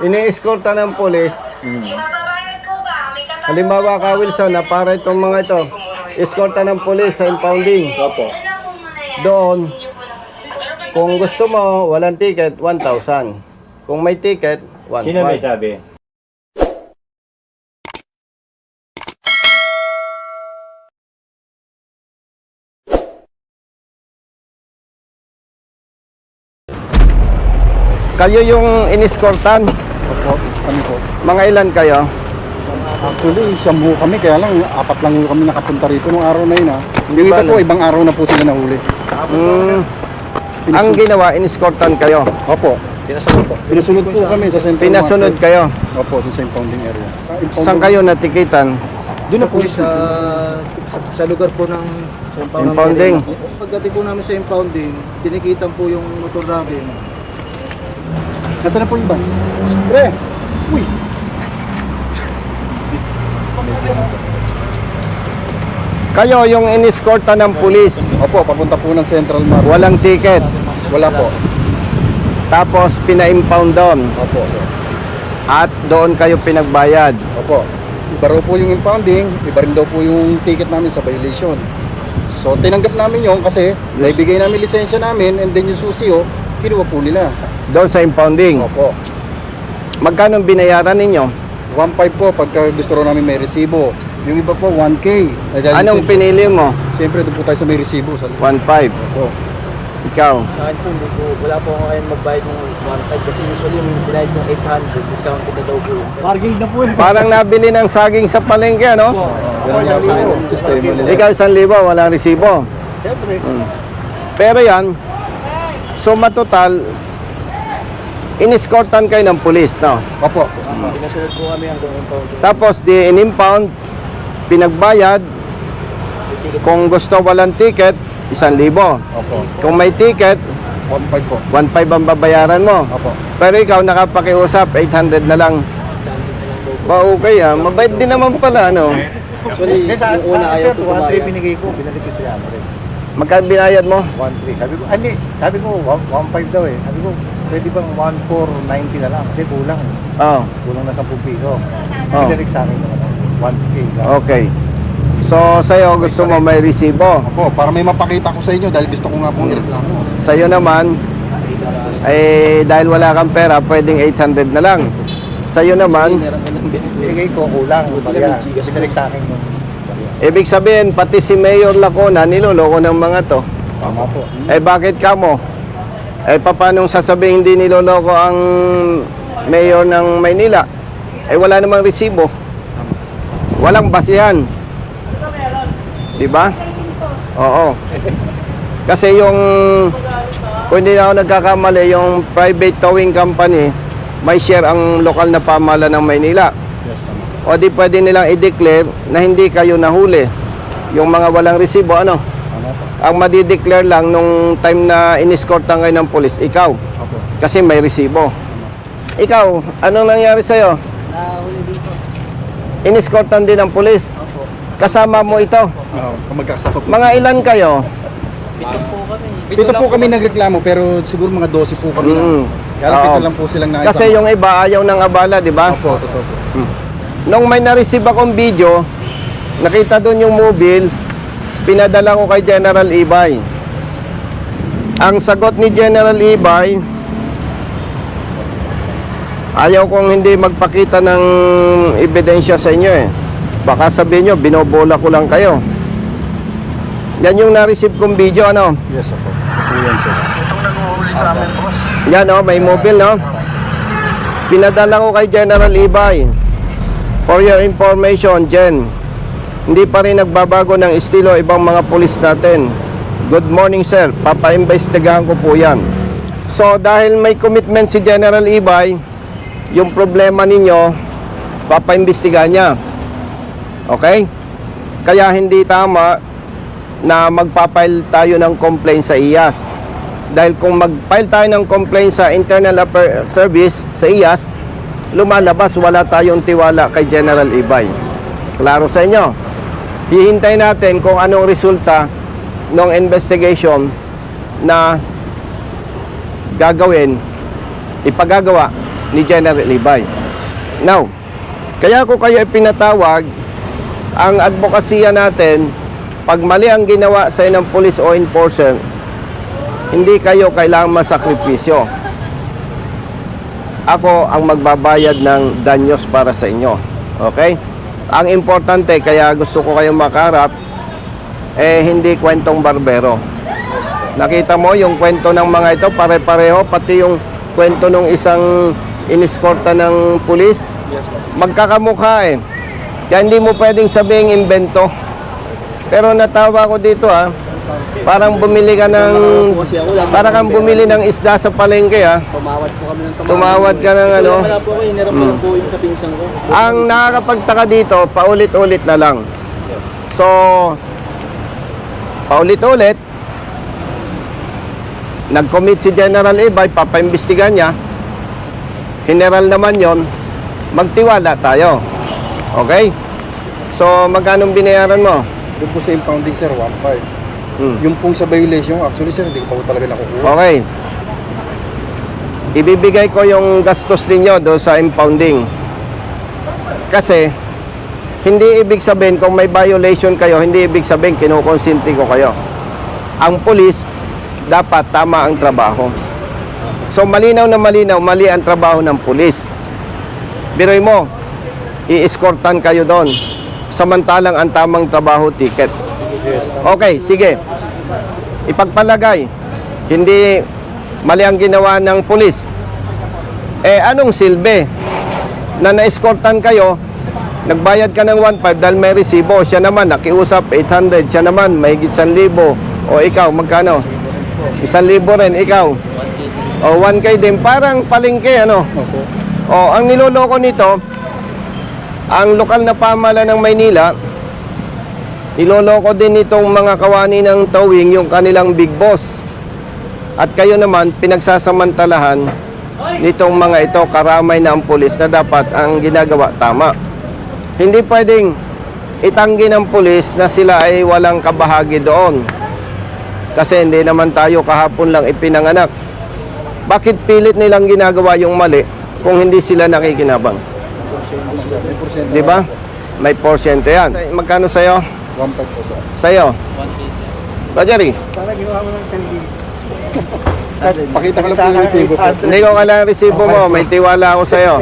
ini-escorta ng pulis. Halimbawa ka, Wilson, na para itong mga ito, escorta ng pulis sa impounding. Opo. Doon, kung gusto mo, walang ticket, 1,000. Kung may ticket, 1,500. Sino may sabi? Kayo yung iniskortan? Opo, kami po. Mga ilan kayo? Actually, siyam po kami, kaya lang, 4 lang po kami nakapunta rito nung araw na yun ha. Yung iba po, ibang araw na po sila nahuli. Ang ginawa, iniskortan kayo? Opo. Pinasunod po kami sa Central Pinasunod Market. kayo? Opo, sa impounding area. Saan kayo natikitan? Doon na po sa lugar po ng Impounding? Pagdating po namin sa impounding, tinikitan po yung motor namin. Nasaan na po iba? Pre! Uy! Kayo yung iniskortan ng pulis? Opo, papunta po ng Central Market. Walang ticket? Wala po. Tapos pina-impound doon? Opo. At doon kayo pinagbayad? Opo. Iba raw po yung impounding, iba rin daw po yung ticket namin sa violation. So, tinanggap namin yun kasi naibigay namin lisensya namin and then yung susi, kinuha po nila. Doon sa impounding? Opo. Magkano binayaran ninyo? 1.5 po pagka gusto raw namin may resibo. Yung iba po 1K. Anong pinili mo? Siyempre doon po tayo sa may resibo. 1.5. Opo. Ikaw? Sa akin po, wala po ako ngayon magbayad ng 1.5 kasi usually yung binayad ng 800, discount kita daw po. Bargain na po Parang nabili ng saging sa palengke, no? Sistema nila. Ikaw 1,000, walang resibo. Siyempre. Pero yan, suma total, iniskortan kayo ng pulis, no? Opo. Pinasunod po kami hanggang impounding. Tapos di in-impound, pinagbayad, kung gusto walang ticket, 1,000. Opo. Kung may ticket, 1.5 po. 1.5 ang babayaran mo. Opo. Pero ikaw nakapakiusap, 800 na lang. Ba okay mabait din naman pala, no? Actually, yung una ayaw po kumayad. 1.3 binigay ko, binalik ko sila mo rin. Magkano binayad mo? 1.3. Sabi ko, hindi. Sabi ko, 1.5 daw eh. Sabi ko, pwede bang 1.490 na lang? Kasi kulang. Oh, Kulang na 10 piso. Oh. Binalik sa akin naman. 1K lang. okay. So, sa'yo gusto mo may resibo. Opo, para may mapakita ko sa inyo dahil gusto ko nga pong ireklamo. Sa'yo naman, dahil wala kang pera, pwedeng 800 na lang. Sa'yo naman, Binigay ko, kulang. Baga, binalik sa akin yung barya. ibig sabihin, pati si Mayor Lacona, niloloko ng mga to. Tama po. Bakit ka mo? Paano sasabihin hindi niloloko ang Mayor ng Maynila? Wala namang resibo. Walang basihan. Diba? Oo. Kasi yung, kung hindi na ako nagkakamali, yung private towing company, may share ang lokal na pamahalaan ng Maynila. O di pwede nilang i-declare na hindi kayo nahuli. Yung mga walang resibo, ano? Ang madi-declare lang nung time na iniskortan kayo ng polis, ikaw. Opo. Kasi may resibo. Ikaw, anong nangyari sa'yo? Nahuli dito. Iniskortan din ng polis. Kasama mo ito. Magkakasama po. Mga ilan kayo? Pito po kami nagreklamo pero siguro mga 12 po kami lang. Kaya lang Oo. pito lang po silang nakita. Kasi yung iba ayaw ng abala, di ba? Opo, totoo po. Nung may na-receive akong video, nakita doon yung mobile, pinadala ko kay General Ibay. Ang sagot ni General Ibay, ayaw kong hindi magpakita ng ebidensya sa inyo eh. Baka sabihin nyo, binobola ko lang kayo. Yan yung na-receive kong video, ano? Yes, opo. Yan, sir. Yan, may mobile, no? Pinadala ko kay General Ibay. For your information, Jen, hindi pa rin nagbabago ng estilo ibang mga pulis natin. Good morning, sir. Papa-imbestigahan ko po yan. So, dahil may commitment si General Ibay, yung problema ninyo, papa-imbestigahan niya. Okay? Kaya hindi tama na magpapile tayo ng complaint sa IAS. Dahil kung mag-file tayo ng complaint sa Internal Affairs Service, sa IAS, lumalabas wala tayong tiwala kay General Ibay. Klaro sa inyo? Hihintay natin kung anong resulta ng investigation na gagawin, ipagagawa ni General Ibay. Now, kaya ko kayo ipinatawag, ang advokasya natin, pag mali ang ginawa sa ng police o enforcer, hindi kayo kailangan masakripisyo. Ako ang magbabayad ng danyos para sa inyo. Okay? Ang importante, kaya gusto ko kayong makarap, hindi kwentong barbero. Nakita mo yung kwento ng mga ito, pare-pareho, pati yung kwento ng isang iniskorta ng pulis, magkakamukha eh. Kaya hindi mo pwedeng sabihing invento. Pero natawa ko dito parang bumili ka ng, parang kang bumili ng isda sa palengke Tumawad po kami ng Tumawad ka ng ano. Wala po ako, hiniram ko lang po yung sa pinsan ko. Ang nakakapagtaka dito, paulit-ulit na lang. Yes. So, paulit-ulit, nag-commit si General Ibay, papaimbestigan niya. General naman yon, magtiwala tayo. Okay? So, magkano binayaran mo? Doon po sa impounding, sir, 1.5. Hmm. Yung pong sa violation, actually, sir, hindi ko pa po talaga nakukuha. Okay. Ibibigay ko yung gastos ninyo doon sa impounding. Kasi, hindi ibig sabihin kung may violation kayo, hindi ibig sabihin kinukonsinti ko kayo. Ang pulis, dapat tama ang trabaho. So, malinaw na malinaw, mali ang trabaho ng pulis. Biroy mo, i-escortan kayo doon. Samantalang ang tamang trabaho, ticket. Yes. Okay, sige. Ipagpalagay, hindi mali ang ginawa ng pulis. Anong silbi? Na na-escortan kayo, nagbayad ka ng 1.5 dahil may resibo. Siya naman, nakiusap 800. Siya naman, may 1,000. O ikaw, magkano? 1,000 rin, ikaw. O 1K din. Parang palengke, ano? Opo. O, ang niloloko nito, ang lokal na pamahalaan ng Maynila, niloloko din itong mga kawani ng towing yung kanilang big boss. At kayo naman, pinagsasamantalahan nitong mga ito, karamay na ang pulis na dapat ang ginagawa tama. Hindi pwedeng itanggi ng pulis na sila ay walang kabahagi doon. Kasi hindi naman tayo kahapon lang ipinanganak. Bakit pilit nilang ginagawa yung mali kung hindi sila nakikinabang? Di ba? May porsyento yan. Magkano sa'yo? 1.5 po, sir. Sa'yo? Rogery? Para ginawa mo ng sarili. Pakita ko lang po yung resibo, sir. Hindi ko kailangan resibo mo. May tiwala ako sa'yo.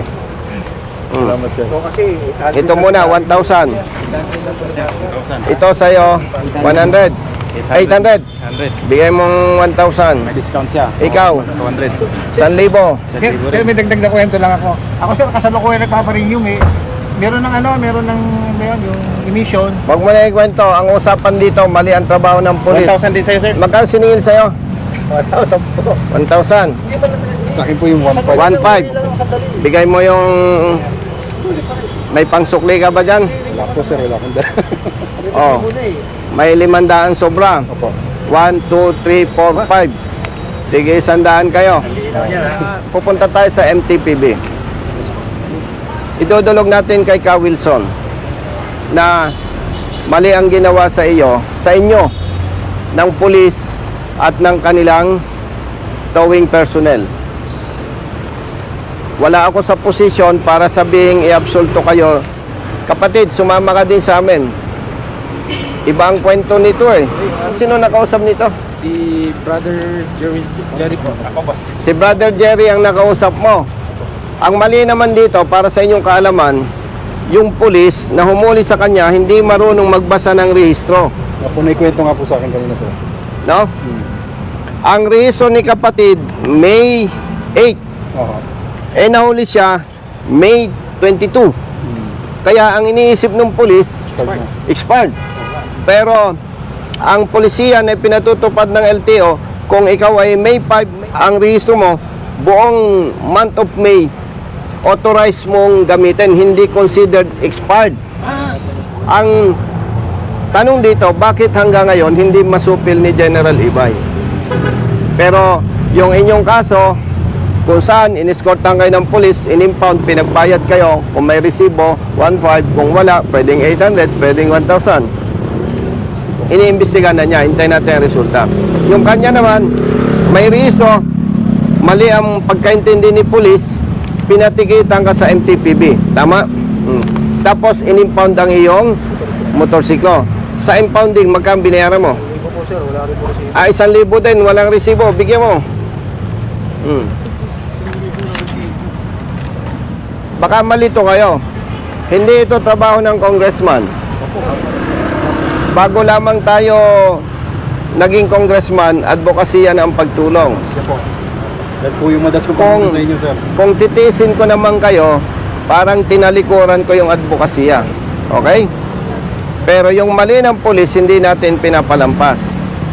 Salamat, sir. So kasi, Ito muna, 1,000. Ito sa'yo, 100. 800. Bigay mong 1,000. May discount siya. Ikaw, 200. 1,000. Sir, may dagdag na kwento lang ako. Ako sir, kasalukuyan nagpaparenew meron ng yung emission. Huwag mo na ikwento. Ang usapan dito, mali ang trabaho ng pulis. 1,000 din sa'yo, sir. Magkano siningil sa'yo? 1,000 po. 1,000. Sa akin po yung 1.5. 1,500. Bigay mo yung... May pangsukli ka ba dyan? Wala po, sir. Wala akong dala. Oh. May 500 sobra. Opo. 1, 2, 3, 4, 5. Sige, 100 kayo. Pupunta tayo sa MTPB. Idudulog natin kay Ka Wilson na mali ang ginawa sa inyo ng pulis at ng kanilang towing personnel. Wala ako sa posisyon para sabihing i-absolto kayo. Kapatid, sumama ka din sa amin. Iba ang kwento nito eh. Sino nakausap nito? Si Brother Jerry po. Ako, boss. Si Brother Jerry ang nakausap mo. Ang mali naman dito, para sa inyong kaalaman, yung pulis na humuli sa kanya, hindi marunong magbasa ng rehistro. Ako na ikwento nga po sa akin kanina, sir. No? Ang rehistro ni kapatid, May 8. Aha. Nahuli siya, May 22. Kaya ang iniisip ng pulis, Start na. expired. Pero, ang polisiya na pinatutupad ng LTO, kung ikaw ay May 5, ang rehistro mo, buong month of May, authorized mong gamitin, hindi considered expired. Ang tanong dito, bakit hanggang ngayon hindi masupil ni General Ibay? Pero yung inyong kaso, kung saan iniskortan kayo ng pulis, in-impound, pinagbayad kayo, kung may resibo, 1,500, kung wala, pwedeng 800, pwedeng 1,000. Iniimbestigahan na niya, hintayin natin ang resulta. Yung kanya naman, may rehistro, mali ang pagkaintindi ni pulis, pinatikitan ka sa MTPB. Tama? Tapos, in-impound ang iyong motorsiklo. Sa impounding, magkano binayaran mo? Libo po sir, wala rin po kasi. 1,000 din, walang resibo. Bigyan mo. Baka malito kayo. Hindi ito trabaho ng congressman. Bago lamang tayo naging congressman, advokasya ang pagtulong. Sige po. Yan po yung madas ko Kung- sa inyo, sir. Kung titisin ko naman kayo, parang tinalikuran ko yung advokasya. Okay? Pero yung mali ng pulis, hindi natin pinapalampas.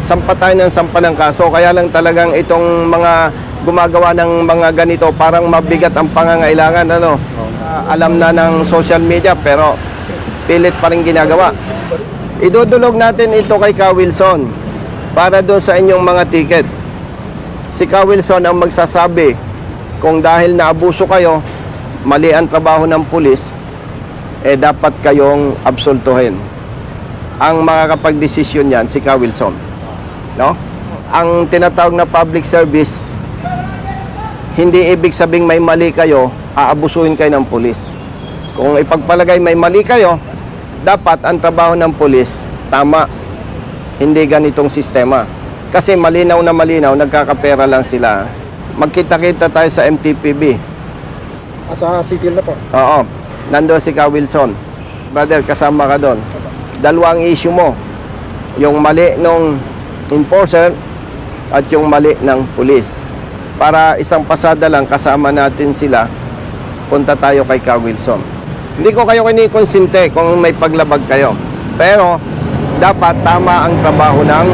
Sampa tayo ng sampa ng kaso. Kaya lang talagang itong mga gumagawa ng mga ganito, parang mabigat ang pangangailangan. Ano? Alam na ng social media, pero pilit pa rin ginagawa. Idudulog natin ito kay Ka Wilson para doon sa inyong mga ticket. Si Ka Wilson ang magsasabi kung dahil naabuso kayo, mali ang trabaho ng pulis, dapat kayong absoltuhin. Ang makakapag-desisyon yan, si Ka Wilson. No? Ang tinatawag na public service, hindi ibig sabing may mali kayo, aabusuhin kayo ng pulis. Kung ipagpalagay may mali kayo, dapat ang trabaho ng pulis, tama. Hindi ganitong sistema. Kasi malinaw na malinaw, nagkakapera lang sila. Magkita-kita tayo sa MTPB. Sa city na po. Oo, nandoon si Ka Wilson. Brother, kasama ka doon. Dalawang issue mo. Yung mali ng enforcer at yung mali ng pulis. Para isang pasada lang, kasama natin sila, punta tayo kay Ka Wilson. Hindi ko kayo kinikonsinte kung may paglabag kayo. Pero, dapat tama ang trabaho ng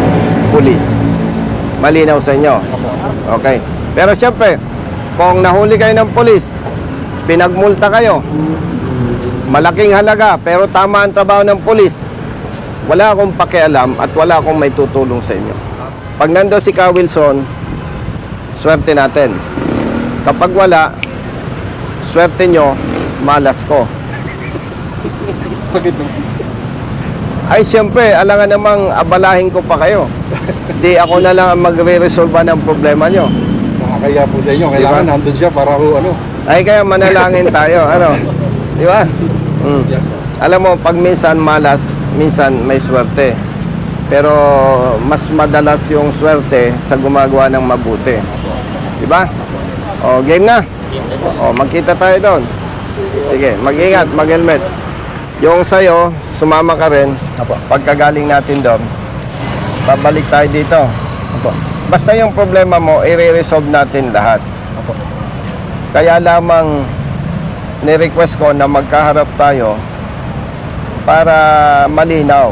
pulis. Malinaw sa inyo. Okay. Pero syempre, kung nahuli kayo ng pulis, pinagmulta kayo, malaking halaga, pero tama ang trabaho ng pulis, wala akong pakialam at wala akong may tutulong sa inyo. Pag nando si Ka Wilson, swerte natin. Kapag wala, swerte nyo, malas ko. Bakit naman? Ay siyempre, alangan namang abalahin ko pa kayo. Di ako na lang ang magre-resolve ng problema nyo. Nakakaya po sa inyo. Kailangan Diba? nandun siya para ho, ano. Ay kaya manalangin tayo, ano? Di ba? Alam mo, pag minsan malas, minsan may swerte. Pero mas madalas yung swerte sa gumagawa ng mabuti. Di ba? O, game na. O, magkita tayo doon. Sige, mag-ingat, mag-helmet. Yung sa'yo, sumama ka rin. Pagkagaling natin doon, babalik tayo dito. Basta yung problema mo, i-resolve natin lahat. Kaya lamang ni-request ko na magkaharap tayo para malinaw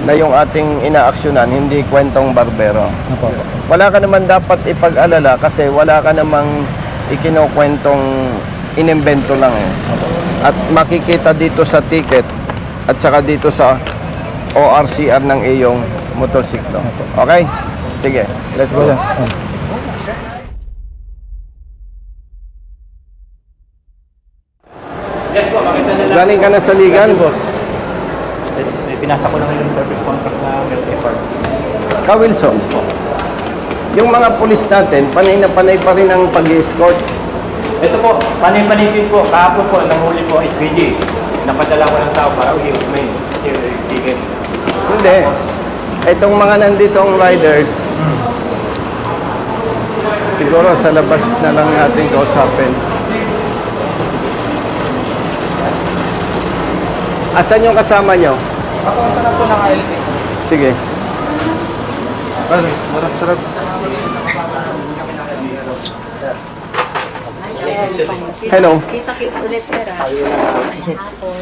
na yung ating inaaksyonan, hindi kwentong barbero. Wala ka naman dapat ipag-alala kasi wala ka namang ikinukwentong inimbento lang eh. At makikita dito sa ticket at saka dito sa ORCR ng iyong motorsiklo. Okay? Sige, let's go. Yes po, makita nila. Galing ka na sa legal? Boss. Pinasa ko lang yung service contract na FR. Ka Wilson, yung mga pulis natin, panay na panay pa rin ang pag-escort. Ito po, panay-panay din po. Kahapon po, nanghuli po SPG. Napadala ko ng tao para i-upmain. Kasi ticket. Hindi. Itong mga nanditong riders, siguro sa labas na lang natin kausapin. Asan yung kasama nyo? Papunta na po ng ILP. Sige. Sarap. Hello. Kita-kits ulit, sir. Hapon.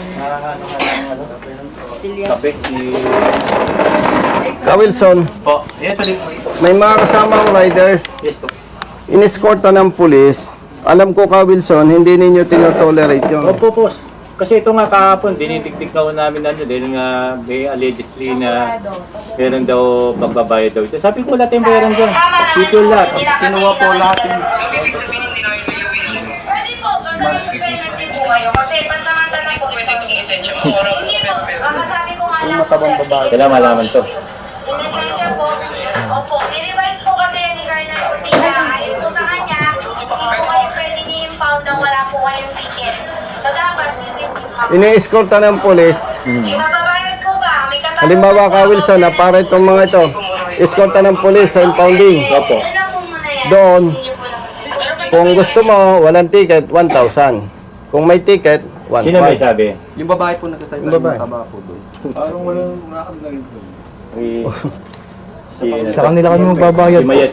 Silya. Kape, si... Ka Wilson, Po, yes ulit. may mga kasamang riders, Yes po. inescorta ng pulis. Alam ko, Ka Wilson, hindi ninyo tinotolerate yun. Opo, boss. Kasi ito nga kahapon, dinitiktik na namin ano, dahil nga may allegedly na meron daw pagbabayad daw. Sabi ko, wala tayong bayaran dyan. Dito lahat. Kinuha po lahat yung... Pwede po, basahin natin po kayo kasi pansamantala po pwede itong lisensya mo. Hindi po, sabi ko nga lang po sir. Kailangan malaman to. Yung lisensya po, opo, i-revise po kasi ni Colonel Kusina. Ayon po sa kanya, hindi po kayo pwede i-impound nang wala po ini-escorta ng pulis. Ibababayad ko ba? May katanungan Halimbawa ka, Wilson, na para itong mga ito, escorta ng pulis sa impounding. Opo. Yun lang po muna yan. Doon, Hindi po lang. kung gusto mo, walang ticket, 1,000. Kung may ticket, 1,500. Sino may sabi? Yung babae po nagsasalita, Yung babae. yung mataba po doon. Parang walang nakakam na rin po. Sa kanila kami magbabayad. Si Mayet.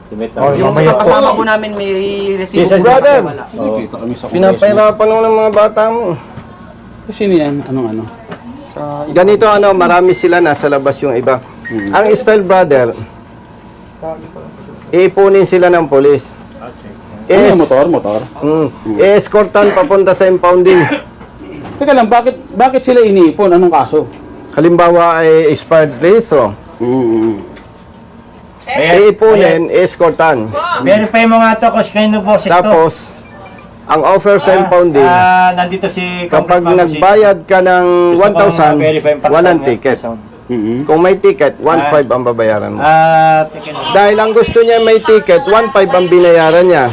Si Mayet. Oh, Yung mamaya po. kasama po namin may resibo Jesus, po. brother. Wala. Oo. Kita kami sa Pinapahirapan mo ng mga bata mo. Sino yan? Anong ano? Sa Ganito marami sila nasa labas yung iba. Ang style brother, iipunin sila ng polis. Ano yung motor? I-escortan papunta sa impounding. Teka lang, bakit sila iniipon? Anong kaso? Halimbawa ay expired rehistro. Iipunin, i-escortan. Verify mo nga to, Koskino Boses to. Tapos, ang offer sa impounding, Nandito si kapag Congressman nagbayad ka ng Gusto kong 1,000, ma-verify yung walang paksa ticket. niya. Kung may ticket, 1,500 ang babayaran mo. Ticket. Dahil ang gusto niya may ticket, 1,500 ang binayaran niya.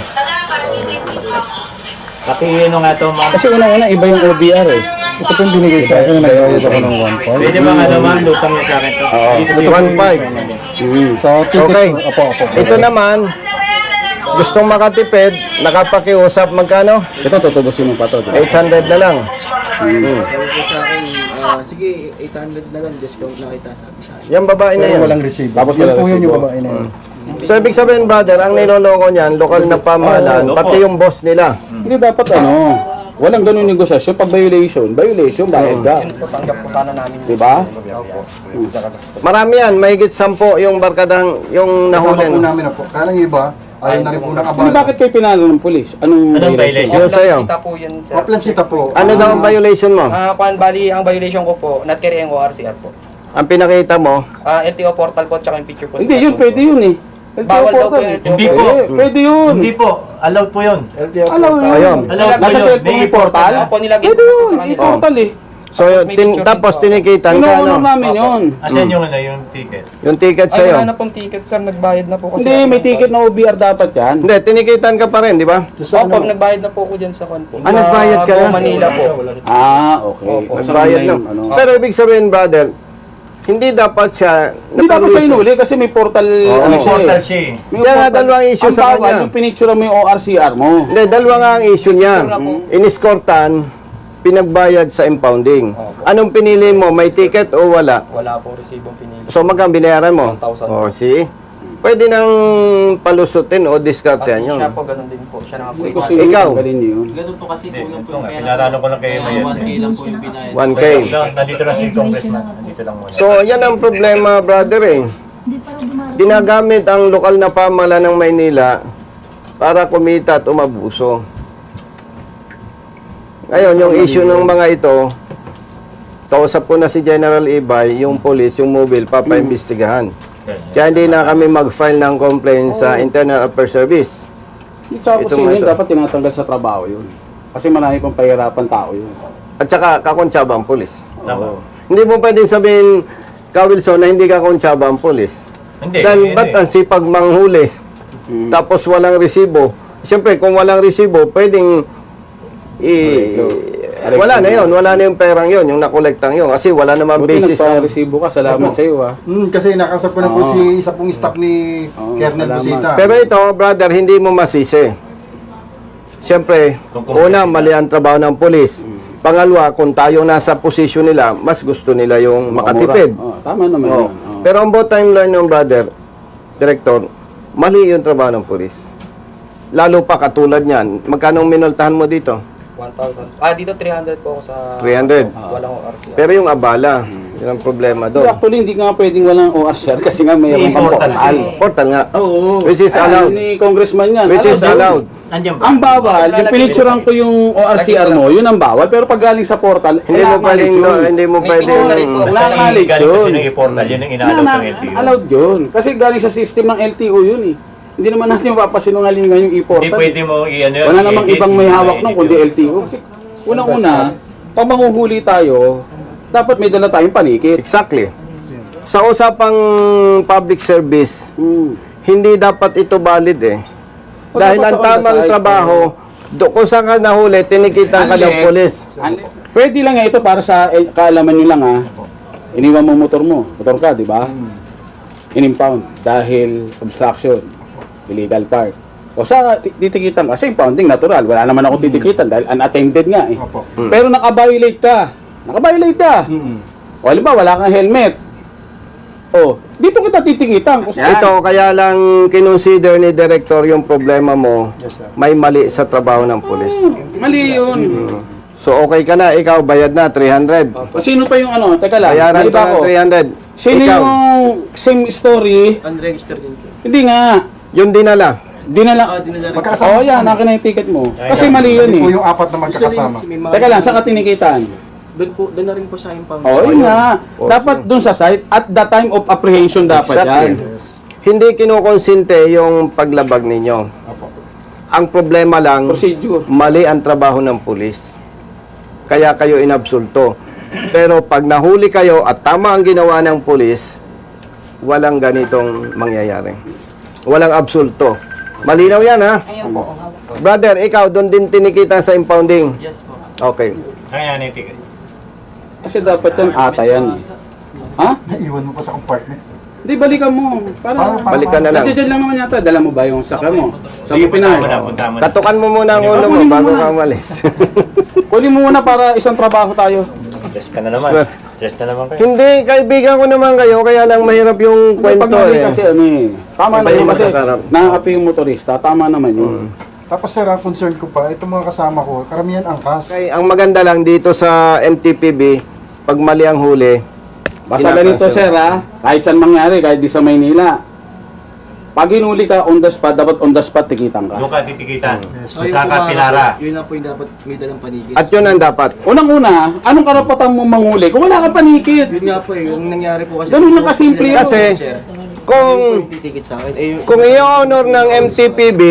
Pakihino nga to, ma'am. Kasi unang-una, iba yung OBR eh. Ito po yung binigay sa akin, nagbayad ako ng 1,500. Pwede ba nga naman, lutang niya sa akin to? Dito Ito, 1,500. Sa ticket Okay. po, opo. Ito naman, gustong makatipid, nakapakiusap magkano? Ito, tutubusin mo pa to. 800 na lang. sabi ko sa akin, sige, 800 na lang, discount na kita. Sabi sa akin. Yung babae na Pero yan. walang resibo. Tapos Yan walang po yun yung resibo. babae na yan. So, ibig sabihin, brother, ang niloloko niyan, lokal na pamahalaan, Oo, pati yung boss nila. Hindi dapat walang ganun negosasyon. Pag violation, bayad ka. Yun po, tanggap po sana namin. Diba? Marami yan, mahigit 10 yung barkadang, yung Kasama po nahuli. namin na po. Kaya yung iba, ayaw na rin po Hindi, nakabala. bakit kayo pinalo ng polis? Anong Anong violation? violation? Yun sa'yo. Sita po yun, sir. Maplansita po. Ano daw ang violation mo? Bali, ang violation ko po, not carrying ORCR po. Ang pinakita mo, LTO portal po, tsaka yung picture po. sa Hindi, yun cellphone pwede po. yun eh. Bawal daw po portal yung eh. LTO Hindi portal. po. Pwede yun. Hindi po, allowed po yun. Alam mo Ayun. yun. Allowed po Nasa yun. cellphone May may portal? Opo, nilagay Pwede ko po yun. sa May kanila. portal eh. so Tapos may picture din tapos po. tinikitan ka, Pinuunan no? namin yun. Asan yung yung ticket? Yung ticket Ay, sa'yo. wala na pong ticket, sir. Nagbayad na po kasi. Hindi, ako may ng ticket toll. na OBR dapat yan. Hindi, tinikitan ka pa rin, di ba? Opo, nagbayad na po ako dyan sa kwan po. Ah, nagbayad ka na? Sa Manila po. Okay. Opo. Kasama Bayad na na. yung ano. Pero ibig sabihin, brother, hindi dapat siya Hindi dapat siya inuli kasi may portal ano siya Portal eh. siya eh. May Kaya nga, portal. dalawang issue Ang sa bawal, kanya. yung pinicture mo yung ORCR mo. Hindi, dalawa nga ang issue niya. Picture na po. Iniskortan, pinagbayad sa impounding. Opo. Anong pinili mo? May ticket o wala? Wala po resibong pinili. So magkano binayaran mo? 1,000. Oh, see? Pwede nang palusutin o diskartehan Pati yun. siya po, ganun din po. Siya na po. Hindi ko 800. sino Ikaw. tanggalin niyo yun. Ganun po kasi kulang po Ito yung nga, pera. pinaralo ko lang kayo Kaya Mayet. 1K lang po yung binayad. 1K. Nandito na si Congressman. Nandito lang muna. So, yan ang problema, brother eh. Ginagamit ang lokal na pamahalaan ng Maynila para kumita at umabuso. Ngayon, yung issue ng mga ito, kausap ko na si General Ibay, yung police, yung mobile, papaimbestigahan. Kaya hindi na kami mag-file ng complaint sa Internal Affairs Service. Tsaka Ito kung sino nga yun, ito. dapat tinatanggal sa trabaho yun. Kasi marami pang pahirapan tao yun. At saka, kakontsaba ang police. Tama. Hindi mo pwedeng sabihin, Ka Wilson, na hindi kakontsaba ang police. Hindi. Dahil ba't ang sipag manghuli? Tapos walang resibo. Siyempre, kung walang resibo, pwedeng wala na yun. Wala na yung perang yun, yung nakolektang yun. Kasi wala namang Buti basis. ang- nagpa-resibo ka, salamat sa iyo ah. Kasi nakausap ko na po si isa pong staff ni Kernel salamat. Busita. Pero ito, brother, hindi mo masisi. Siyempre, una, mali ang trabaho ng polis. Pangalawa, kung tayo nasa posisyon nila, mas gusto nila yung makatipid. Tama naman Oo. yun. Oo. Pero ang bottom line ng brother, director, mali yung trabaho ng polis. Lalo pa katulad niyan. Magkano ang minultahan mo dito? 1,000. Dito 300 po ako sa... 300. Walang ORCR. Pero yung abala, yun ang problema Hindi, doon. actually, hindi nga pwedeng walang ORCR kasi nga mayroon pang Portal. portal. Portal nga. Oo. Which is allowed. Ni congressman yan. Which is yun. allowed. Nandiyan ba? Ang bawal, yung pinicturean ko yung ORCR mo, yun ang bawal. Pero pag galing sa portal, Hindi mo pwedeng, hindi mo May pwedeng, picture na rin po. Wala Galing knowledge kasi yun. ng portal, yun ang inaalok ng LTO. Allowed yun. Kasi galing sa system ng LTO yun eh. Hindi naman natin mapapasinungalingan yung e-portal. Hindi pwede mo i-ano yun. Wala namang i-edit, ibang may hawak i-edit nung kundi yun. LTO. Kasi unang-una, pag manguhuli tayo, dapat may dala tayong panikit. Exactly. Sa usapang public service, Mm. hindi dapat ito valid eh. O, Dahil dapat ang sa on the tamang side, trabaho, Kung saan ka nahuli, tinikitan ka ng Unless- pulis. Pwede lang nga ito para sa kaalaman nyo lang ha. Iniwan mo motor ka, di ba? In-impound dahil obstruction, illegal park. O sa titikitan ka, kasi impounding natural, wala naman ako titikitan dahil unattended nga eh. Opo. Pero nakabiolate ka. O halimbawa, wala kang helmet. O, dito kita titikitan. Ito, kaya lang kinonsider ni Director yung problema mo, Yes, sir. may mali sa trabaho ng pulis. Mali yun. So okay ka na, ikaw bayad na 300. O sino pa yung ano? Teka lang, Bayaran may ko iba ng ko. 300. Sino Ikaw, yung same story? Unregistered din po. Hindi nga. yung dinala. Dinala. Dinala rin. Magkakasama. Oo, yan. Akin na yung ticket mo. Kasi mali yun Hindi po eh. yung apat na magkakasama. May mga- Teka lang, saan ka tinikitan? Doon na rin po sa impound. Oo, yun nga. Dapat dun sa site, at the time of apprehension dapat yan. Exactly. Hindi kinukonsinte yung paglabag ninyo. Opo. Ang problema lang, Procedure. mali ang trabaho ng pulis. Kaya kayo inabsulto. Pero pag nahuli kayo at tama ang ginawa ng pulis, walang ganitong mangyayari. Walang absulto. Malinaw yan ha? Brother, ikaw doon din tinikita sa impounding? Yes po. Okay. Kaya na yung ticket. Kasi dapat yun ata yan eh. Ha? Naiwan mo pa sa compartment. Hindi, balikan mo. Para, Balikan na lang. Nandiyan lang naman yata. Dala mo ba yung saka mo? Sa mo Sige, punta mo na, pinay. punta mo na. Katukan mo muna ang ulo mo Kunin mo bago muna. ka umalis. Kunin mo muna para isang trabaho tayo. Stress ka na naman. Stress na naman kayo. Hindi, kaibigan ko naman kayo, kaya lang mahirap yung Pag kwento mali eh. kasi ano eh. Tama Iba naman yung kasi magkakarap. nakakapi yung motorista. Tama naman yun. Tapos sir, ang concern ko pa, itong mga kasama ko, karamihan angkas. Okay, ang maganda lang dito sa MTPB, pag mali ang huli, Basta ganito sir ha, kahit saan mangyari, kahit di sa Maynila. Pag hinuli ka on the spot, dapat on the spot tikitan ka. Doon ka titikitan. Yes. Ayun Sa po, Pilara. Yun lang po yung dapat may dalang panigid. at yun ang dapat. Unang-una, anong karapatan mo manghuli kung wala kang panikit? Yun nga po eh, yung nangyari po kasi. Ganun lang kasimple yun. Kasi, Sir, Kung yung titikit sa akin, eh, yung, kung i-honor ng MTPB,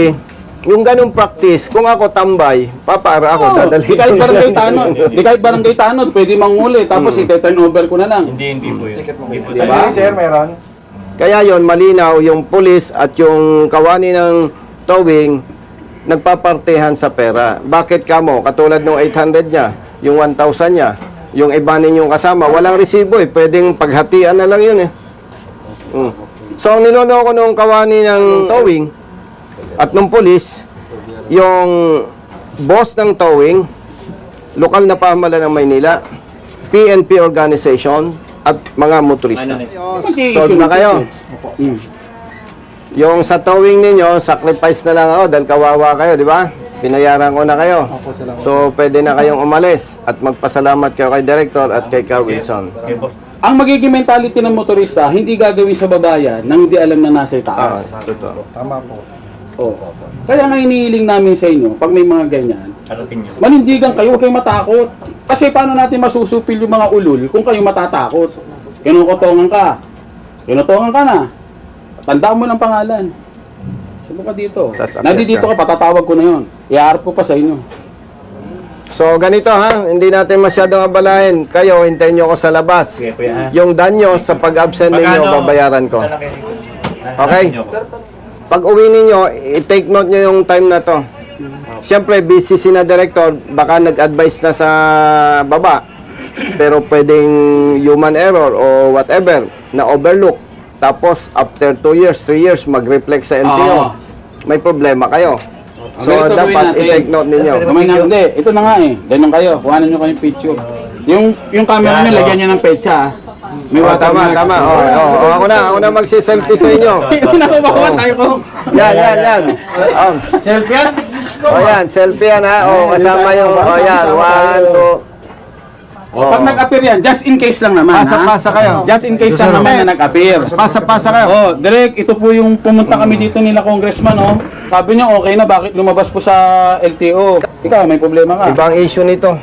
yung ganung practice, kung ako tambay, papara ako, dadalhin Di kahit ko barangay na. tanod, di kahit barangay tanod, pwede manghuli, tapos ite-turn over ko na lang. Hindi po yun. Hindi po Diba? Sir, meron. Kaya yon malinaw, yung pulis at yung kawani ng towing, nagpapartehan sa pera. Bakit kamo? Katulad ng 800 niya, yung 1,000 niya, yung iba ninyong kasama, walang resibo eh. Pwedeng paghatian na lang yun eh. So, ang niloloko nung kawani ng towing at nung pulis, yung boss ng towing, lokal na pamahalaan ng Maynila, PNP organization, at mga motorista. Ano na? Solve na kayo. Hmm. Yung sa towing ninyo, sacrifice na lang ako dahil kawawa kayo, di ba? Binayaran ko na kayo. So, pwede na kayong umalis at magpasalamat kayo kay Director at kay Ka Wilson. Okay, boss. Ang magiging mentality ng motorista, hindi gagawin sa babayan nang hindi alam na nasa itaas. Totoo. Tama po. Oh. Kaya nga inihiling namin sa inyo, pag may mga ganyan, Arating nyo. manindigan kayo, huwag kayong matakot. Kasi paano natin masusupil yung mga ulul kung kayo matatakot? Kinukutongan ka. Kinutongan ka na. Tandaan mo ng pangalan. Subo ka dito. Tas Nandito ka, patatawag ko na yun. Iharap ko pa sa inyo. So, ganito ha, hindi natin masyadong abalahin. Kayo, hintayin nyo ako sa labas. Sige, kuya ha. Yung danyo sa pag-absent ninyo, babayaran ko. Okay? Pag uwi ninyo, i-take note nyo yung time na to. Siyempre, busy si na director, baka nag-advise na sa baba. Pero pwedeng human error o whatever na overlook. Tapos, after 2 years, 3 years, mag-reflect sa LTO. May problema kayo. So, Ganito gawin dapat natin. i-take note ninyo. Kamay na, hindi. Ito na nga eh. Ganun kayo. Kuhanan nyo kayong picture. Yung camera nyo, lagyan nyo ng petsa. May Oh, tama, tama. Ako na magsi-selfie sa inyo. Ito na ba tayo ko? Yan. Selfie yan? Yan, selfie yan ha. Kasama yung, yan, 1, 2. Pag nag-appear yan, just in case lang naman. Pasa-pasa kayo. Just in case lang naman na nag-appear. Pasa-pasa kayo. Oh, Direk, ito po yung pumunta kami dito nila congressman, oh. Sabi niya okay na, bakit lumabas po sa LTO? Ikaw, may problema ka. Ibang issue nito.